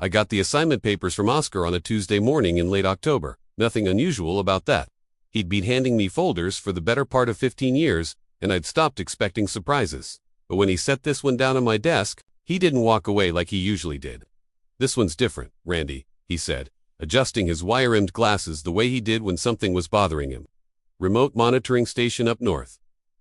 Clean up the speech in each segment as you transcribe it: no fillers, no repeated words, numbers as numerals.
I got the assignment papers from Oscar on a Tuesday morning in late October. Nothing unusual about that. He'd been handing me folders for the better part of 15 years, and I'd stopped expecting surprises. But when he set this one down on my desk, he didn't walk away like he usually did. "This one's different, Randy," he said, adjusting his wire-rimmed glasses the way he did when something was bothering him. "Remote monitoring station up north.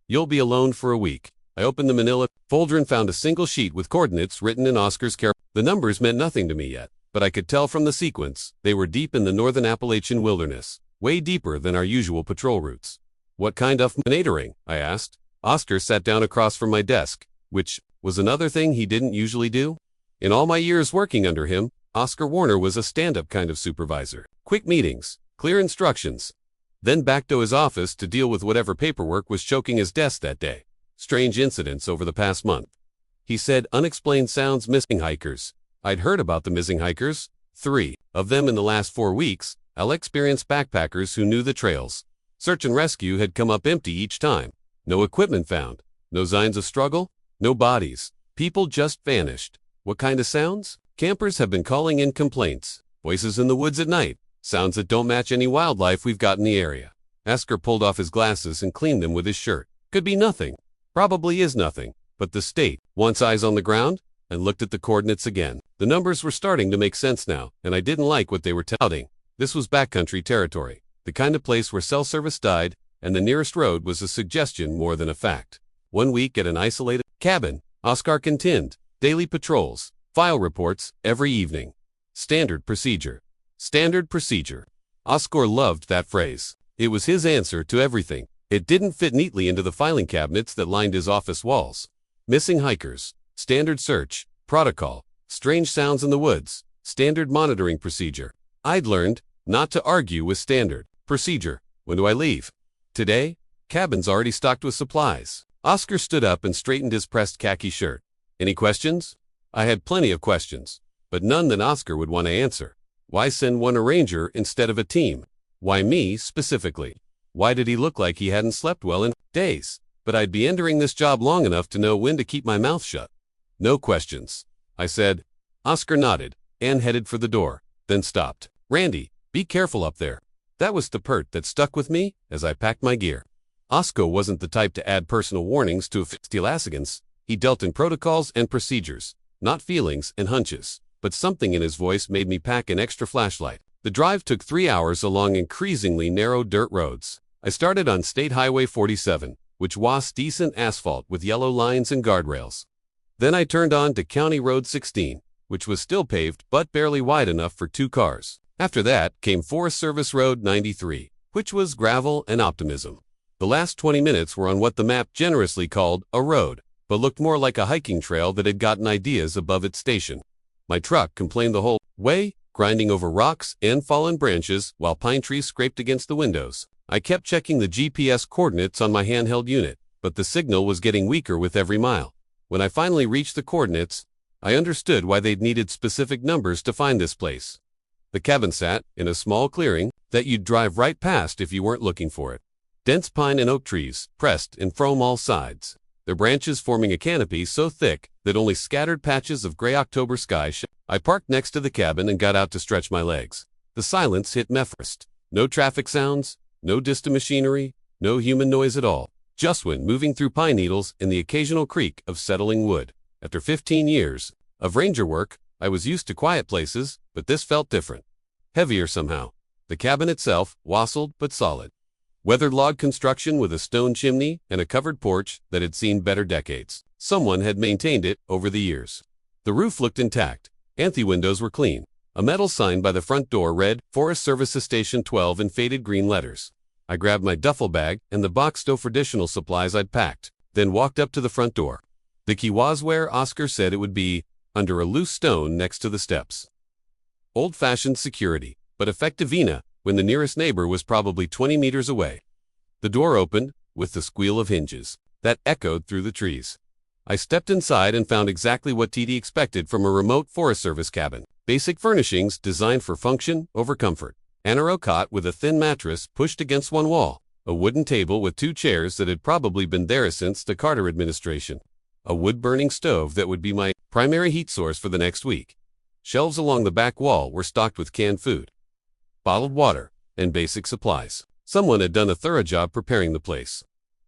You'll be alone for a week." I opened the manila folder and found a single sheet with coordinates written in Oscar's character. The numbers meant nothing to me yet, but I could tell from the sequence they were deep in the northern Appalachian wilderness, way deeper than our usual patrol routes. "What kind of monitoring?" I asked. Oscar sat down across from my desk, which was another thing he didn't usually do. In all my years working under him, Oscar Warner was a stand-up kind of supervisor. Quick meetings, clear instructions. Then back to his office to deal with whatever paperwork was choking his desk that day. Strange incidents over the past month. He said unexplained sounds missing hikers. I'd heard about the missing hikers. 3 of them in the last 4 weeks. Experienced backpackers who knew the trails. Search and rescue had come up empty each time. No equipment found. No signs of struggle. No bodies. People just vanished. What kind of sounds? Campers have been calling in complaints. Voices in the woods at night. Sounds that don't match any wildlife we've got in the area. Oscar pulled off his glasses and cleaned them with his shirt. Could be nothing. Probably is nothing. But the state wants eyes on the ground, and looked at the coordinates again. The numbers were starting to make sense now, and I didn't like what they were touting. This was backcountry territory, the kind of place where cell service died, and the nearest road was a suggestion more than a fact. 1 week at an isolated cabin, Oscar continued. Daily patrols, file reports, every evening. Standard procedure. Standard procedure. Oscar loved that phrase. It was his answer to everything. It didn't fit neatly into the filing cabinets that lined his office walls. Missing hikers, standard search, protocol, strange sounds in the woods, standard monitoring procedure. I'd learned not to argue with standard procedure. When do I leave? Today? Cabin's already stocked with supplies. Oscar stood up and straightened his pressed khaki shirt. Any questions? I had plenty of questions, but none that Oscar would want to answer. Why send one arranger instead of a team? Why me specifically? Why did he look like he hadn't slept well in days? But I'd be entering this job long enough to know when to keep my mouth shut. No questions, I said. Oscar nodded and headed for the door, then stopped. Randy, be careful up there. That was the pert that stuck with me as I packed my gear. Oscar wasn't the type to add personal warnings to steelasigans. He dealt in protocols and procedures, not feelings and hunches. But something in his voice made me pack an extra flashlight. The drive took 3 hours along increasingly narrow dirt roads. I started on State Highway 47, which was decent asphalt with yellow lines and guardrails. Then I turned on to County Road 16, which was still paved but barely wide enough for 2 cars. After that came Forest Service Road 93, which was gravel and optimism. The last 20 minutes were on what the map generously called a road, but looked more like a hiking trail that had gotten ideas above its station. My truck complained the whole way, grinding over rocks and fallen branches while pine trees scraped against the windows. I kept checking the GPS coordinates on my handheld unit, but the signal was getting weaker with every mile. When I finally reached the coordinates, I understood why they'd needed specific numbers to find this place. The cabin sat in a small clearing that you'd drive right past if you weren't looking for it. Dense pine and oak trees pressed in from all sides, their branches forming a canopy so thick that only scattered patches of gray October sky shone. I parked next to the cabin and got out to stretch my legs. The silence hit me first. No traffic sounds, no distant machinery, no human noise at all. Just wind moving through pine needles and the occasional creak of settling wood. After 15 years of ranger work, I was used to quiet places, but this felt different. Heavier somehow. The cabin itself, wassailed but solid. Weathered log construction with a stone chimney and a covered porch that had seen better decades. Someone had maintained it over the years. The roof looked intact. Anthe windows were clean. A metal sign by the front door read, Forest Service Station 12 in faded green letters. I grabbed my duffel bag and the box of additional supplies I'd packed, then walked up to the front door. The key was where Oscar said it would be, under a loose stone next to the steps. Old-fashioned security, but effective when the nearest neighbor was probably 20 meters away. The door opened, with the squeal of hinges that echoed through the trees. I stepped inside and found exactly what TD expected from a remote Forest Service cabin. Basic furnishings designed for function over comfort. An arrow cot with a thin mattress pushed against one wall. A wooden table with 2 chairs that had probably been there since the Carter administration. A wood-burning stove that would be my primary heat source for the next week. Shelves along the back wall were stocked with canned food, bottled water, and basic supplies. Someone had done a thorough job preparing the place.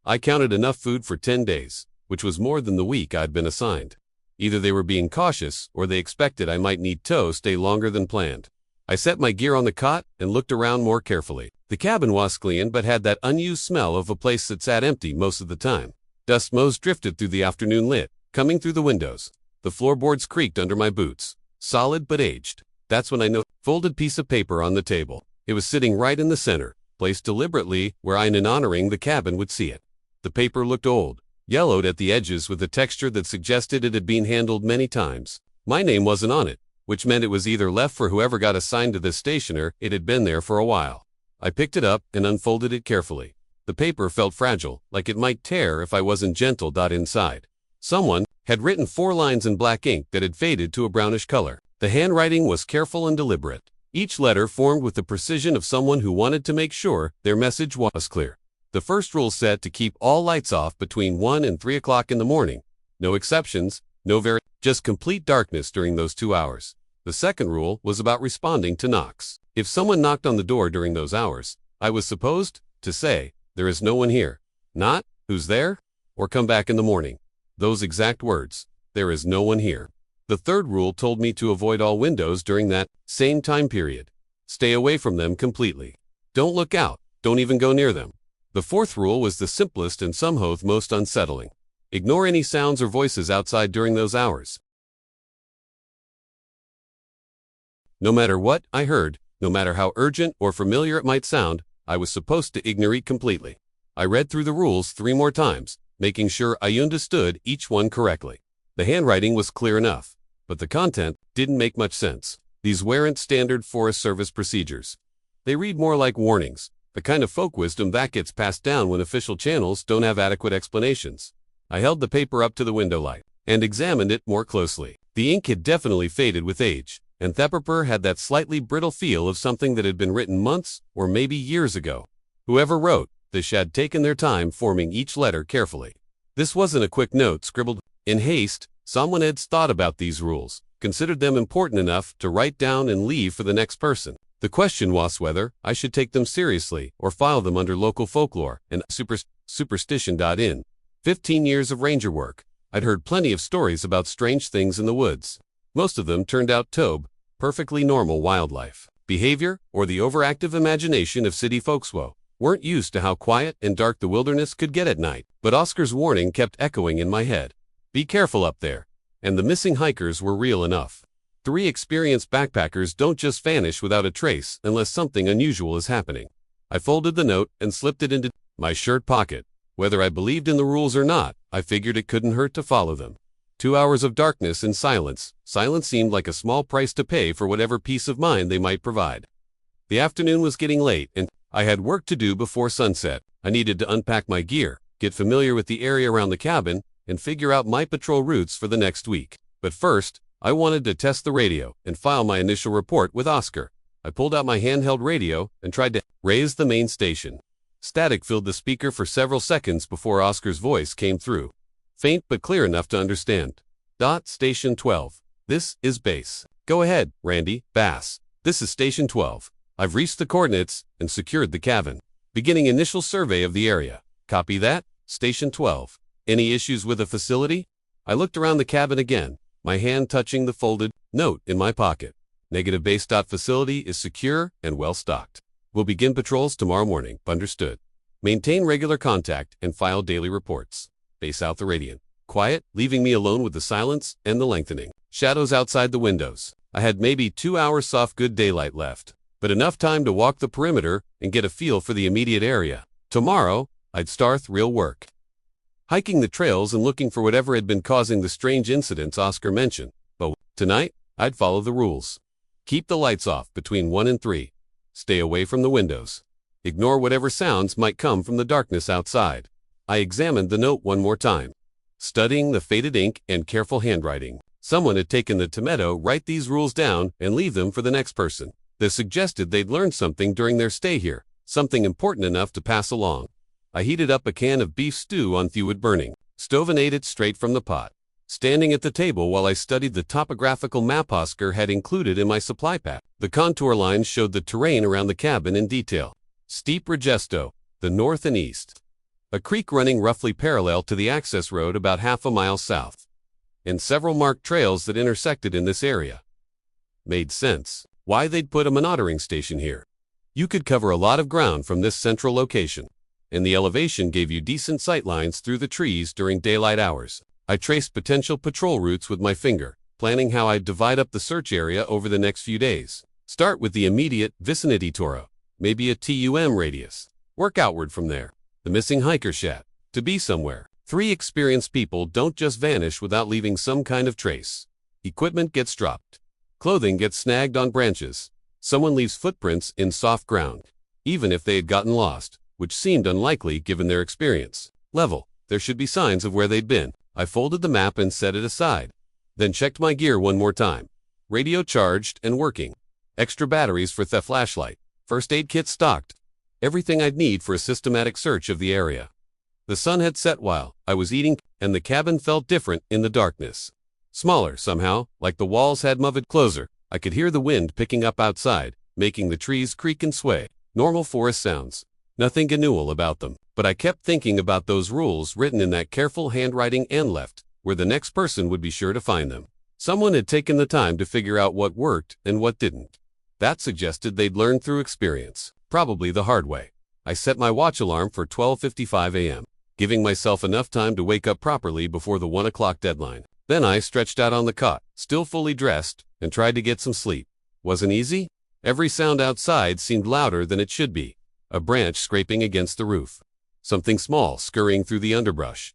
I counted enough food for 10 days, which was more than the week I'd been assigned. Either they were being cautious or they expected I might need to stay longer than planned. I set my gear on the cot and looked around more carefully. The cabin was clean but had that unused smell of a place that sat empty most of the time. Dust motes drifted through the afternoon lit, coming through the windows. The floorboards creaked under my boots. Solid but aged. That's when I noticed a folded piece of paper on the table. It was sitting right in the center, placed deliberately where I, in honoring the cabin, would see it. The paper looked old, yellowed at the edges with a texture that suggested it had been handled many times. My name wasn't on it, which meant it was either left for whoever got assigned to this station or it had been there for a while. I picked it up and unfolded it carefully. The paper felt fragile, like it might tear if I wasn't gentle. Inside, someone had written 4 lines in black ink that had faded to a brownish color. The handwriting was careful and deliberate, each letter formed with the precision of someone who wanted to make sure their message was clear. The first rule said to keep all lights off between 1 and 3 o'clock in the morning. No exceptions, just complete darkness during those 2 hours. The second rule was about responding to knocks. If someone knocked on the door during those hours, I was supposed to say, "There is no one here," not "Who's there?" or "Come back in the morning." Those exact words, "There is no one here." The third rule told me to avoid all windows during that same time period. Stay away from them completely. Don't look out, don't even go near them. The fourth rule was the simplest and somehow most unsettling. Ignore any sounds or voices outside during those hours. No matter what I heard, no matter how urgent or familiar it might sound, I was supposed to ignore it completely. I read through the rules 3 more times, making sure I understood each one correctly. The handwriting was clear enough, but the content didn't make much sense. These weren't standard Forest Service procedures. They read more like warnings, the kind of folk wisdom that gets passed down when official channels don't have adequate explanations. I held the paper up to the window light and examined it more closely. The ink had definitely faded with age, and the paper had that slightly brittle feel of something that had been written months or maybe years ago. Whoever wrote this had taken their time forming each letter carefully. This wasn't a quick note scribbled in haste. Someone had thought about these rules, considered them important enough to write down and leave for the next person. The question was whether I should take them seriously or file them under local folklore and superstition. In 15 years of ranger work, I'd heard plenty of stories about strange things in the woods. Most of them turned out to be perfectly normal wildlife behavior or the overactive imagination of city folks who weren't used to how quiet and dark the wilderness could get at night. But Oscar's warning kept echoing in my head. Be careful up there. And the missing hikers were real enough. 3 experienced backpackers don't just vanish without a trace unless something unusual is happening. I folded the note and slipped it into my shirt pocket. Whether I believed in the rules or not, I figured it couldn't hurt to follow them. 2 hours of darkness and silence. Silence seemed like a small price to pay for whatever peace of mind they might provide. The afternoon was getting late and I had work to do before sunset. I needed to unpack my gear, get familiar with the area around the cabin, and figure out my patrol routes for the next week. But first, I wanted to test the radio and file my initial report with Oscar. I pulled out my handheld radio and tried to raise the main station. Static filled the speaker for several seconds before Oscar's voice came through. Faint but clear enough to understand. Station 12. This is base. Go ahead, Randy, Bass. This is Station 12. I've reached the coordinates and secured the cabin. Beginning initial survey of the area. Copy that, Station 12. Any issues with the facility? I looked around the cabin again, my hand touching the folded note in my pocket. Negative base. Facility is secure and well stocked. We'll begin patrols tomorrow morning. Understood. Maintain regular contact and file daily reports. Base out the radiant. Quiet, leaving me alone with the silence and the lengthening shadows outside the windows. I had maybe 2 hours soft good daylight left, but enough time to walk the perimeter and get a feel for the immediate area. Tomorrow, I'd start real work. Hiking the trails and looking for whatever had been causing the strange incidents Oscar mentioned. But tonight, I'd follow the rules. Keep the lights off between 1 and 3. Stay away from the windows. Ignore whatever sounds might come from the darkness outside. I examined the note one more time, studying the faded ink and careful handwriting. Someone had taken the time to write these rules down and leave them for the next person. This suggested they'd learned something during their stay here, something important enough to pass along. I heated up a can of beef stew on wood burning stove and ate it straight from the pot. standing at the table while I studied the topographical map Oscar had included in my supply pack. The contour lines showed the terrain around the cabin in detail. Steep Regesto, the north and east. A creek running roughly parallel to the access road about half a mile south. And several marked trails that intersected in this area. Made sense. Why they'd put a monitoring station here. You could cover a lot of ground from this central location, and the elevation gave you decent sight lines through the trees during daylight hours. I traced potential patrol routes with my finger, planning how I'd divide up the search area over the next few days. Start with the immediate vicinity Toro, maybe a TUM radius. Work outward from there. The missing hiker shack. To be somewhere. 3 experienced people don't just vanish without leaving some kind of trace. Equipment gets dropped. Clothing gets snagged on branches. Someone leaves footprints in soft ground, even if they had gotten lost, which seemed unlikely given their experience. Level. There should be signs of where they'd been. I folded the map and set it aside. Then checked my gear one more time. Radio charged and working. Extra batteries for the flashlight. First aid kit stocked. Everything I'd need for a systematic search of the area. The sun had set while I was eating, and the cabin felt different in the darkness. Smaller, somehow, like the walls had moved closer. I could hear the wind picking up outside, making the trees creak and sway. Normal forest sounds. Nothing unusual about them. But I kept thinking about those rules written in that careful handwriting and left, where the next person would be sure to find them. Someone had taken the time to figure out what worked and what didn't. That suggested they'd learned through experience, probably the hard way. I set my watch alarm for 12:55 a.m., giving myself enough time to wake up properly before the 1 o'clock deadline. Then I stretched out on the cot, still fully dressed, and tried to get some sleep. Wasn't easy? Every sound outside seemed louder than it should be. A branch scraping against the roof. Something small scurrying through the underbrush.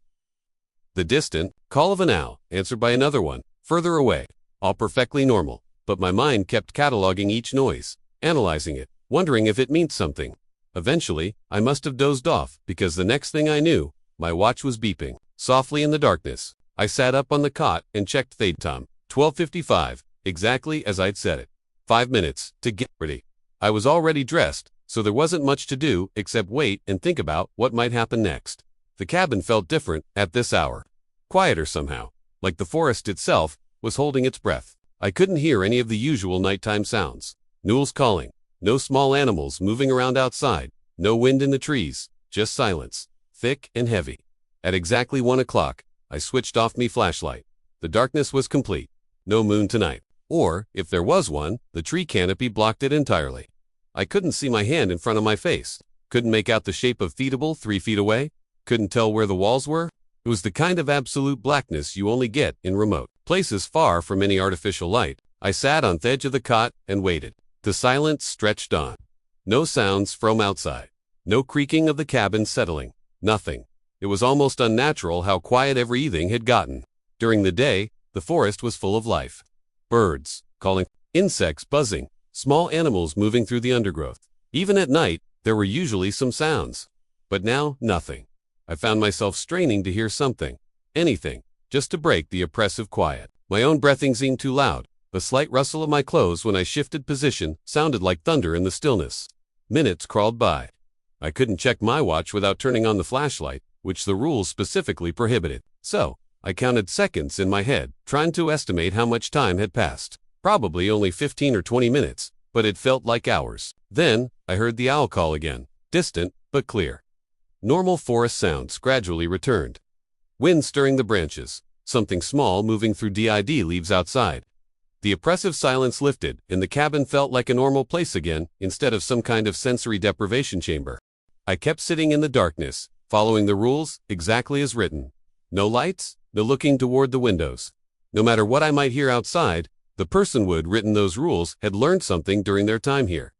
The distant call of an owl, answered by another one, further away. All perfectly normal, but my mind kept cataloging each noise, analyzing it, wondering if it meant something. Eventually, I must have dozed off, because the next thing I knew, my watch was beeping, softly in the darkness. I sat up on the cot and checked the time. 12:55, exactly as I'd set it. 5 minutes to get ready. I was already dressed, so there wasn't much to do except wait and think about what might happen next. The cabin felt different at this hour. Quieter somehow, like the forest itself was holding its breath. I couldn't hear any of the usual nighttime sounds. Mules calling, no small animals moving around outside, no wind in the trees, just silence, thick and heavy. At exactly 1 o'clock, I switched off me flashlight. The darkness was complete. No moon tonight. Or, if there was one, the tree canopy blocked it entirely. I couldn't see my hand in front of my face. Couldn't make out the shape of feetable 3 feet away. Couldn't tell where the walls were. It was the kind of absolute blackness you only get in remote places far from any artificial light. I sat on the edge of the cot and waited. The silence stretched on. No sounds from outside. No creaking of the cabin settling. Nothing. It was almost unnatural how quiet everything had gotten. During the day, the forest was full of life. Birds calling, insects buzzing, small animals moving through the undergrowth. Even at night, there were usually some sounds. But now, nothing. I found myself straining to hear something, anything, just to break the oppressive quiet. My own breathing seemed too loud. The slight rustle of my clothes when I shifted position sounded like thunder in the stillness. Minutes crawled by. I couldn't check my watch without turning on the flashlight, which the rules specifically prohibited. So, I counted seconds in my head, trying to estimate how much time had passed. Probably only 15 or 20 minutes, but it felt like hours. Then, I heard the owl call again, distant but clear. Normal forest sounds gradually returned. Wind stirring the branches, something small moving through DID leaves outside. The oppressive silence lifted, and the cabin felt like a normal place again, instead of some kind of sensory deprivation chamber. I kept sitting in the darkness, following the rules exactly as written. No lights, no looking toward the windows. No matter what I might hear outside, the person who had written those rules had learned something during their time here.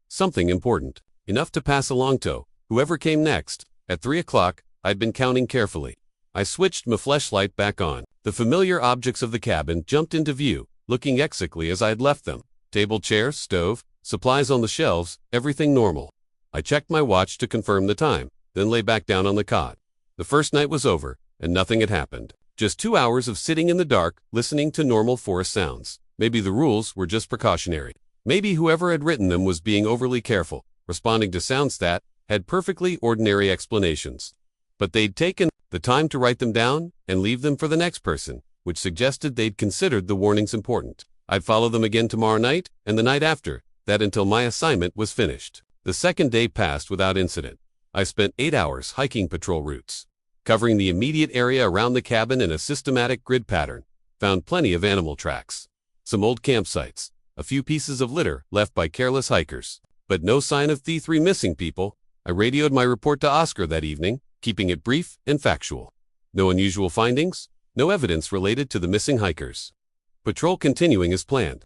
Something important, enough to pass along to whoever came next. At 3 o'clock, I'd been counting carefully. I switched my flashlight back on. The familiar objects of the cabin jumped into view, looking exactly as I had left them. Table, chair, stove, supplies on the shelves, everything normal. I checked my watch to confirm the time, then lay back down on the cot. The first night was over, and nothing had happened. Just 2 hours of sitting in the dark, listening to normal forest sounds. Maybe the rules were just precautionary. Maybe whoever had written them was being overly careful, responding to sounds that had perfectly ordinary explanations. But they'd taken the time to write them down and leave them for the next person. which suggested they'd considered the warnings important. I'd follow them again tomorrow night and the night after that until my assignment was finished. The second day passed without incident. I spent 8 hours hiking patrol routes, covering the immediate area around the cabin in a systematic grid pattern. Found plenty of animal tracks, some old campsites, a few pieces of litter left by careless hikers, but no sign of the 3 missing people. I radioed my report to Oscar that evening, keeping it brief and factual. No unusual findings, no evidence related to the missing hikers. Patrol continuing as planned.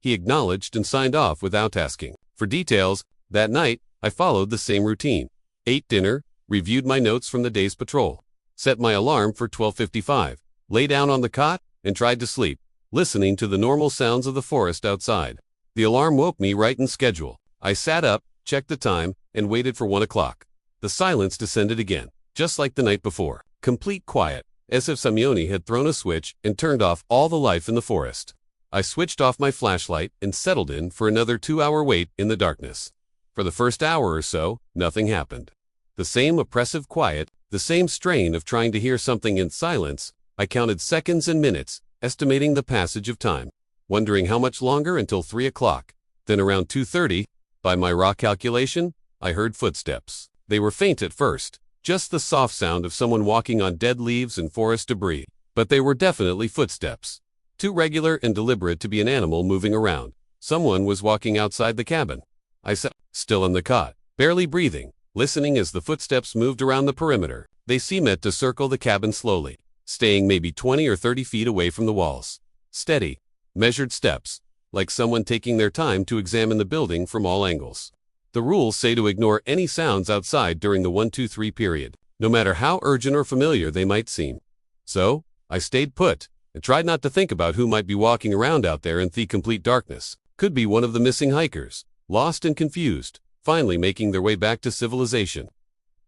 He acknowledged and signed off without asking for details. That night, I followed the same routine. Ate dinner, reviewed my notes from the day's patrol, set my alarm for 12:55, lay down on the cot, and tried to sleep, listening to the normal sounds of the forest outside. The alarm woke me right in schedule. I sat up, checked the time, and waited for 1 o'clock. The silence descended again, just like the night before. Complete quiet, as if Simeone had thrown a switch and turned off all the life in the forest. I switched off my flashlight and settled in for another 2-hour wait in the darkness. For the first hour or so, nothing happened. The same oppressive quiet, the same strain of trying to hear something in silence. I counted seconds and minutes, estimating the passage of time, wondering how much longer until 3 o'clock. Then around 2:30, by my raw calculation, I heard footsteps. They were faint at first, just the soft sound of someone walking on dead leaves and forest debris. But they were definitely footsteps. Too regular and deliberate to be an animal moving around. Someone was walking outside the cabin. I sat still in the cot, barely breathing, listening as the footsteps moved around the perimeter. They seemed to circle the cabin slowly, staying maybe 20 or 30 feet away from the walls. Steady, measured steps, like someone taking their time to examine the building from all angles. The rules say to ignore any sounds outside during the 1-2-3 period, no matter how urgent or familiar they might seem. So, I stayed put, and tried not to think about who might be walking around out there in the complete darkness. Could be one of the missing hikers, lost and confused, finally making their way back to civilization.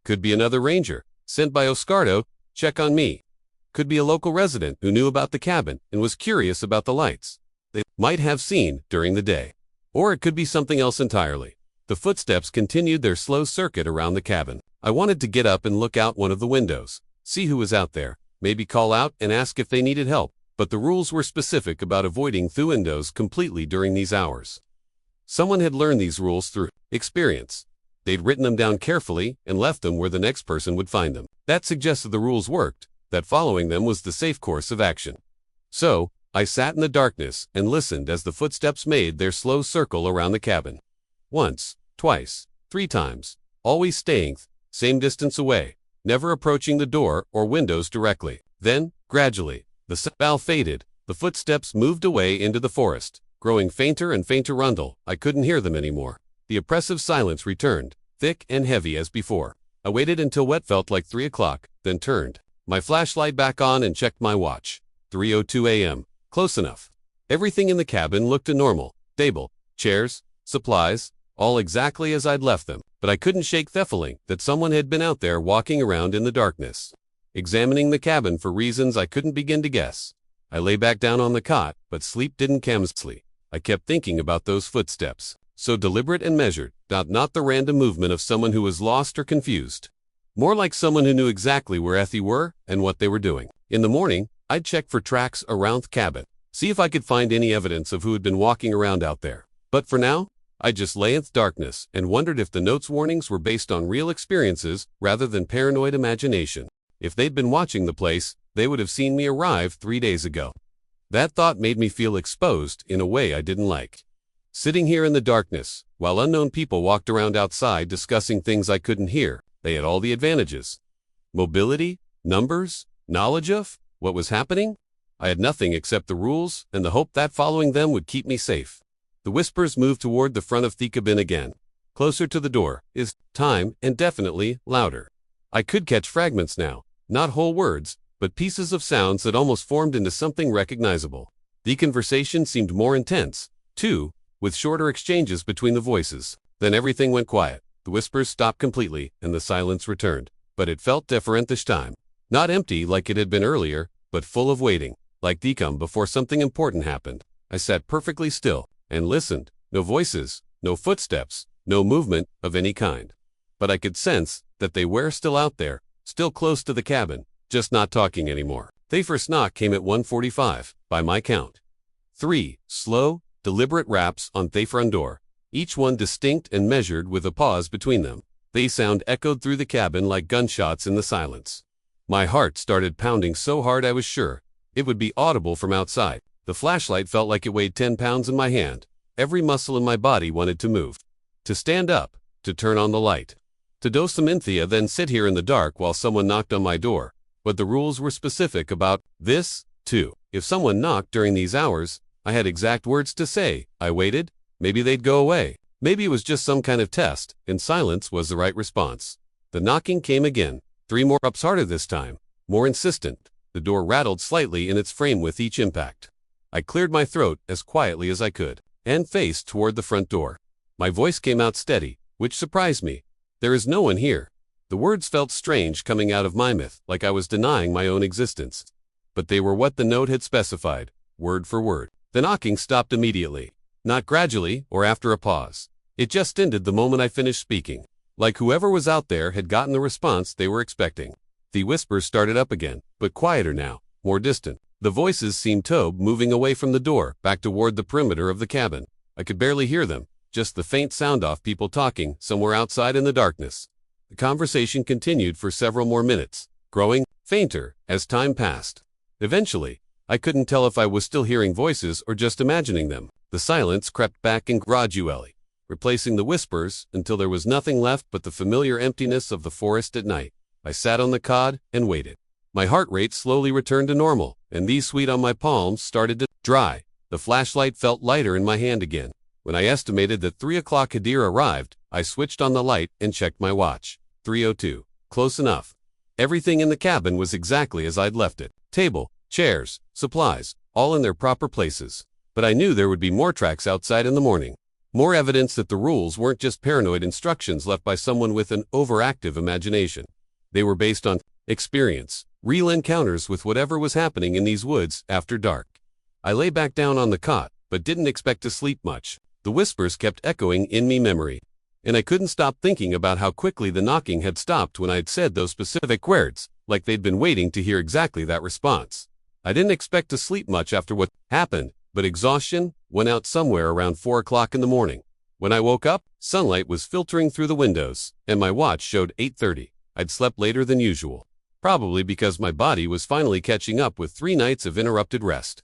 Could be another ranger, sent by Oscardo, check on me. Could be a local resident who knew about the cabin and was curious about the lights they might have seen during the day. Or it could be something else entirely. The footsteps continued their slow circuit around the cabin. I wanted to get up and look out one of the windows, see who was out there, maybe call out and ask if they needed help, but the rules were specific about avoiding the windows completely during these hours. Someone had learned these rules through experience. They'd written them down carefully and left them where the next person would find them. That suggested the rules worked, that following them was the safe course of action. So, I sat in the darkness and listened as the footsteps made their slow circle around the cabin. Once, twice, 3 times, always staying same distance away, never approaching the door or windows directly. Then, gradually, the sound faded, the footsteps moved away into the forest, growing fainter and fainter until I couldn't hear them anymore. The oppressive silence returned, thick and heavy as before. I waited until what felt like 3 o'clock, then turned my flashlight back on and checked my watch. 3:02 a.m. Close enough. Everything in the cabin looked normal. Table, chairs, supplies, all exactly as I'd left them, but I couldn't shake the feeling that someone had been out there walking around in the darkness, examining the cabin for reasons I couldn't begin to guess. I lay back down on the cot, but sleep didn't come easily. I kept thinking about those footsteps, so deliberate and measured, not the random movement of someone who was lost or confused. More like someone who knew exactly where they were and what they were doing. In the morning, I'd check for tracks around the cabin, see if I could find any evidence of who had been walking around out there. But for now, I just lay in the darkness and wondered if the notes' warnings were based on real experiences rather than paranoid imagination. If they'd been watching the place, they would have seen me arrive 3 days ago. That thought made me feel exposed in a way I didn't like. Sitting here in the darkness, while unknown people walked around outside discussing things I couldn't hear, they had all the advantages. Mobility, numbers, knowledge of what was happening. I had nothing except the rules and the hope that following them would keep me safe. The whispers moved toward the front of the cabin again. Closer to the door, is time, and definitely louder. I could catch fragments now, not whole words, but pieces of sounds that almost formed into something recognizable. The conversation seemed more intense, too, with shorter exchanges between the voices. Then everything went quiet. The whispers stopped completely, and the silence returned. But it felt different this time. Not empty like it had been earlier, but full of waiting, like the calm before something important happened. I sat perfectly still and listened. No voices, no footsteps, no movement of any kind. But I could sense that they were still out there, still close to the cabin, just not talking anymore. They first knock came at 1:45, by my count. 3 slow, deliberate raps on the front door, each one distinct and measured with a pause between them. They sound echoed through the cabin like gunshots in the silence. My heart started pounding so hard I was sure it would be audible from outside. The flashlight felt like it weighed 10 pounds in my hand. Every muscle in my body wanted to move. To stand up, to turn on the light, to dose some Inthia, then sit here in the dark while someone knocked on my door. But the rules were specific about this, too. If someone knocked during these hours, I had exact words to say. I waited. Maybe they'd go away. Maybe it was just some kind of test, and silence was the right response. The knocking came again. 3 more ups, harder this time, more insistent. The door rattled slightly in its frame with each impact. I cleared my throat as quietly as I could, and faced toward the front door. My voice came out steady, which surprised me. There is no one here. The words felt strange coming out of my mouth, like I was denying my own existence. But they were what the note had specified, word for word. The knocking stopped immediately. Not gradually, or after a pause. It just ended the moment I finished speaking. Like whoever was out there had gotten the response they were expecting. The whispers started up again, but quieter now, more distant. The voices seemed to be moving away from the door, back toward the perimeter of the cabin. I could barely hear them, just the faint sound of people talking somewhere outside in the darkness. The conversation continued for several more minutes, growing fainter as time passed. Eventually, I couldn't tell if I was still hearing voices or just imagining them. The silence crept back and gradually, replacing the whispers until there was nothing left but the familiar emptiness of the forest at night. I sat on the cot and waited. My heart rate slowly returned to normal, and the sweat on my palms started to dry. The flashlight felt lighter in my hand again. When I estimated that 3 o'clock had arrived, I switched on the light and checked my watch. 3:02. Close enough. Everything in the cabin was exactly as I'd left it. Table, chairs, supplies, all in their proper places. But I knew there would be more tracks outside in the morning. More evidence that the rules weren't just paranoid instructions left by someone with an overactive imagination. They were based on experience, real encounters with whatever was happening in these woods after dark. I lay back down on the cot, but didn't expect to sleep much. The whispers kept echoing in me memory, and I couldn't stop thinking about how quickly the knocking had stopped when I had said those specific words, like they'd been waiting to hear exactly that response. I didn't expect to sleep much after what happened, but exhaustion went out somewhere around 4 o'clock in the morning. When I woke up, sunlight was filtering through the windows, and my watch showed 8:30. I'd slept later than usual, probably because my body was finally catching up with 3 nights of interrupted rest.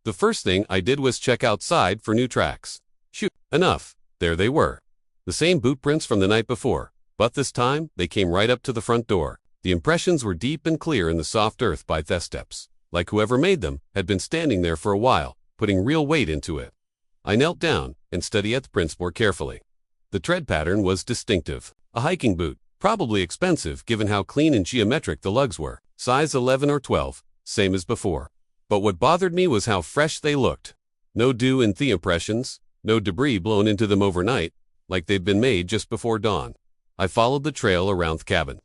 The first thing I did was check outside for new tracks. Shoot, enough. There they were. The same boot prints from the night before, but this time they came right up to the front door. The impressions were deep and clear in the soft earth by the steps, like whoever made them had been standing there for a while, putting real weight into it. I knelt down and studied the prints more carefully. The tread pattern was distinctive. A hiking boot, probably expensive given how clean and geometric the lugs were. Size 11 or 12, same as before. But what bothered me was how fresh they looked. No dew in the impressions, no debris blown into them overnight, like they'd been made just before dawn. I followed the trail around the cabin.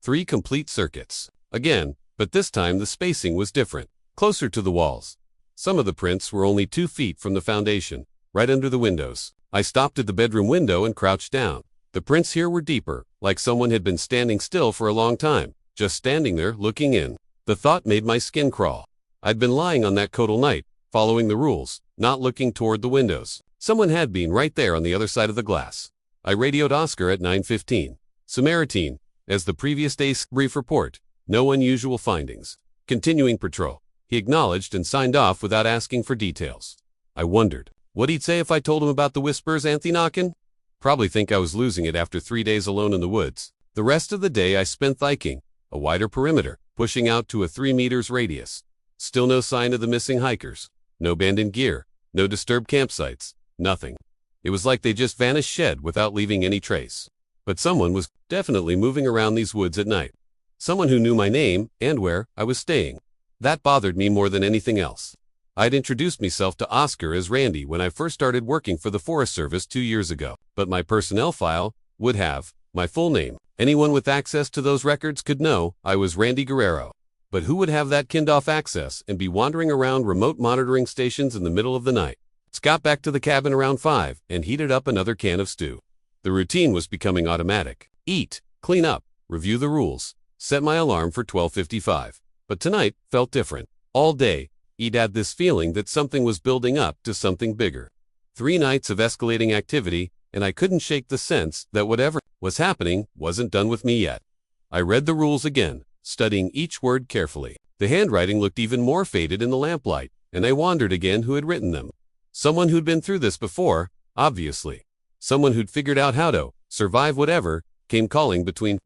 3 complete circuits. Again, but this time the spacing was different, closer to the walls. Some of the prints were only 2 feet from the foundation, right under the windows. I stopped at the bedroom window and crouched down. The prints here were deeper, like someone had been standing still for a long time, just standing there looking in. The thought made my skin crawl. I'd been lying on that cot all night, following the rules, not looking toward the windows. Someone had been right there on the other side of the glass. I radioed Oscar at 9:15. Samaritan, as the previous day's brief report, no unusual findings. Continuing patrol. He acknowledged and signed off without asking for details. I wondered what he'd say if I told him about the whispers and the knocking. Probably think I was losing it after 3 days alone in the woods. The rest of the day I spent hiking, a wider perimeter, pushing out to a 3 meters radius. Still no sign of the missing hikers. No abandoned gear, no disturbed campsites, nothing. It was like they just vanished shed without leaving any trace. But someone was definitely moving around these woods at night. Someone who knew my name and where I was staying. That bothered me more than anything else. I'd introduced myself to Oscar as Randy when I first started working for the Forest Service 2 years ago, but my personnel file would have my full name. Anyone with access to those records could know I was Randy Guerrero. But who would have that kind-of access and be wandering around remote monitoring stations in the middle of the night? Got back to the cabin around 5 and heated up another can of stew. The routine was becoming automatic. Eat, clean up, review the rules, set my alarm for 12:55. But tonight felt different. All day, I'd had this feeling that something was building up to something bigger. 3 nights of escalating activity, and I couldn't shake the sense that whatever was happening wasn't done with me yet. I read the rules again, studying each word carefully. The handwriting looked even more faded in the lamplight, and I wondered again who had written them. Someone who'd been through this before, obviously. Someone who'd figured out how to survive whatever came calling between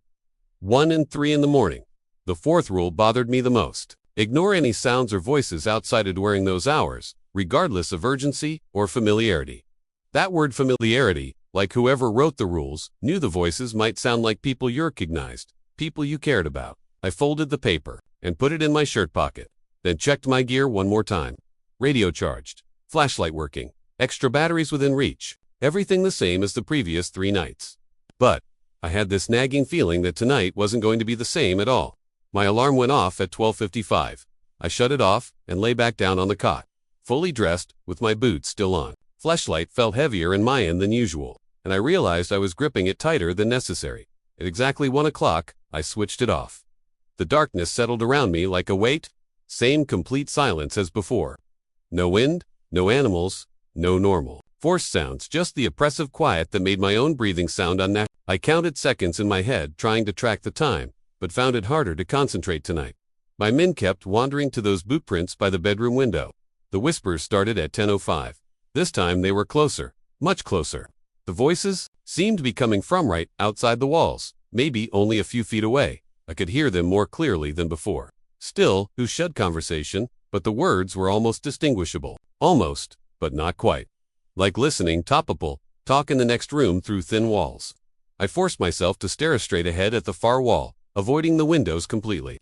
1 and 3 in the morning. The 4th rule bothered me the most. Ignore any sounds or voices outside of during those hours, regardless of urgency or familiarity. That word familiarity, like whoever wrote the rules, knew the voices might sound like people you recognized, people you cared about. I folded the paper and put it in my shirt pocket, then checked my gear one more time. Radio charged, flashlight working, extra batteries within reach, everything the same as the previous 3 nights. But I had this nagging feeling that tonight wasn't going to be the same at all. My alarm went off at 12:55. I shut it off and lay back down on the cot, fully dressed, with my boots still on. Flashlight felt heavier in my end than usual, and I realized I was gripping it tighter than necessary. At exactly 1 o'clock, I switched it off. The darkness settled around me like a weight, same complete silence as before. No wind, no animals, no normal forced sounds, just the oppressive quiet that made my own breathing sound unnatural. I counted seconds in my head trying to track the time, but found it harder to concentrate tonight. My mind kept wandering to those boot prints by the bedroom window. The whispers started at 10:05. This time they were closer, much closer. The voices seemed to be coming from right outside the walls, maybe only a few feet away. I could hear them more clearly than before. Still, who shed conversation, but the words were almost distinguishable. Almost, but not quite. Like listening topical talk in the next room through thin walls. I forced myself to stare straight ahead at the far wall, avoiding the windows completely.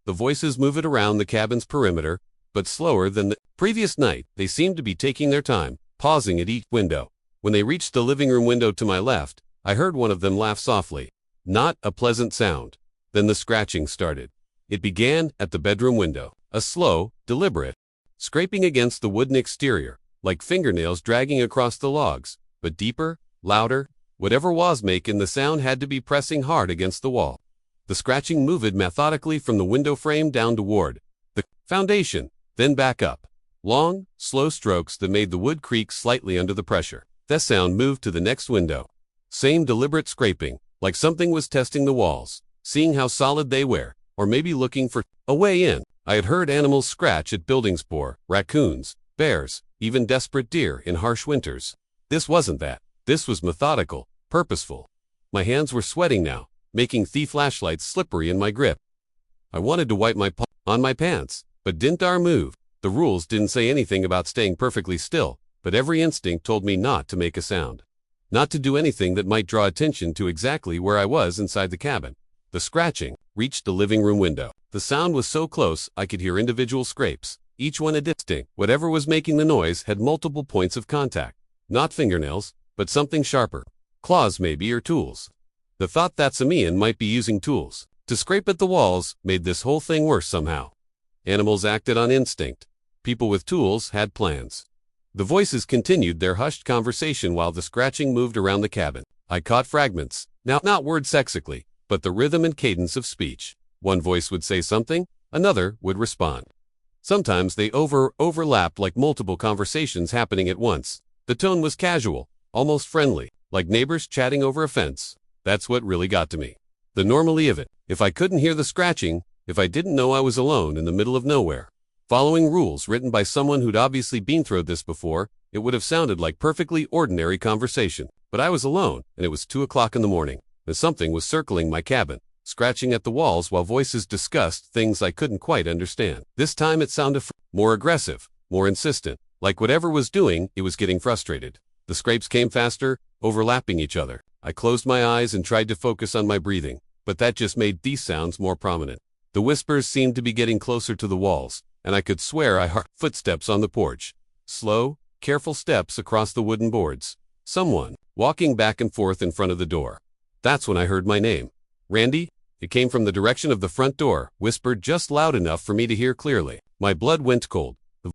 The voices moved around the cabin's perimeter, but slower than the previous night. They seemed to be taking their time, pausing at each window. When they reached the living room window to my left, I heard one of them laugh softly. Not a pleasant sound. Then the scratching started. It began at the bedroom window, a slow, deliberate scraping against the wooden exterior, like fingernails dragging across the logs, but deeper, louder. Whatever was making the sound had to be pressing hard against the wall. The scratching moved methodically from the window frame down toward the foundation, then back up. Long, slow strokes that made the wood creak slightly under the pressure. That sound moved to the next window. Same deliberate scraping, like something was testing the walls, seeing how solid they were, or maybe looking for a way in. I had heard animals scratch at buildings before, raccoons, bears, even desperate deer in harsh winters. This wasn't that. This was methodical, purposeful. My hands were sweating now, making the flashlight slippery in my grip. I wanted to wipe my palm on my pants, but didn't dare move. The rules didn't say anything about staying perfectly still, but every instinct told me not to make a sound. Not to do anything that might draw attention to exactly where I was inside the cabin. The scratching reached the living room window. The sound was so close I could hear individual scrapes, each one a distinct. Whatever was making the noise had multiple points of contact. Not fingernails, but something sharper. Claws maybe, or tools. The thought that Samian might be using tools to scrape at the walls made this whole thing worse somehow. Animals acted on instinct. People with tools had plans. The voices continued their hushed conversation while the scratching moved around the cabin. I caught fragments, now not words sexically, but the rhythm and cadence of speech. One voice would say something, another would respond. Sometimes they overlapped like multiple conversations happening at once. The tone was casual, almost friendly, like neighbors chatting over a fence. That's what really got to me. The normality of it. If I couldn't hear the scratching, if I didn't know I was alone in the middle of nowhere, following rules written by someone who'd obviously been through this before, it would have sounded like perfectly ordinary conversation. But I was alone, and it was 2 o'clock in the morning, and something was circling my cabin, scratching at the walls while voices discussed things I couldn't quite understand. This time it sounded more aggressive, more insistent, like whatever was doing, it was getting frustrated. The scrapes came faster, overlapping each other. I closed my eyes and tried to focus on my breathing, but that just made these sounds more prominent. The whispers seemed to be getting closer to the walls, and I could swear I heard footsteps on the porch. Slow, careful steps across the wooden boards. Someone walking back and forth in front of the door. That's when I heard my name. Randy? It came from the direction of the front door, whispered just loud enough for me to hear clearly. My blood went cold,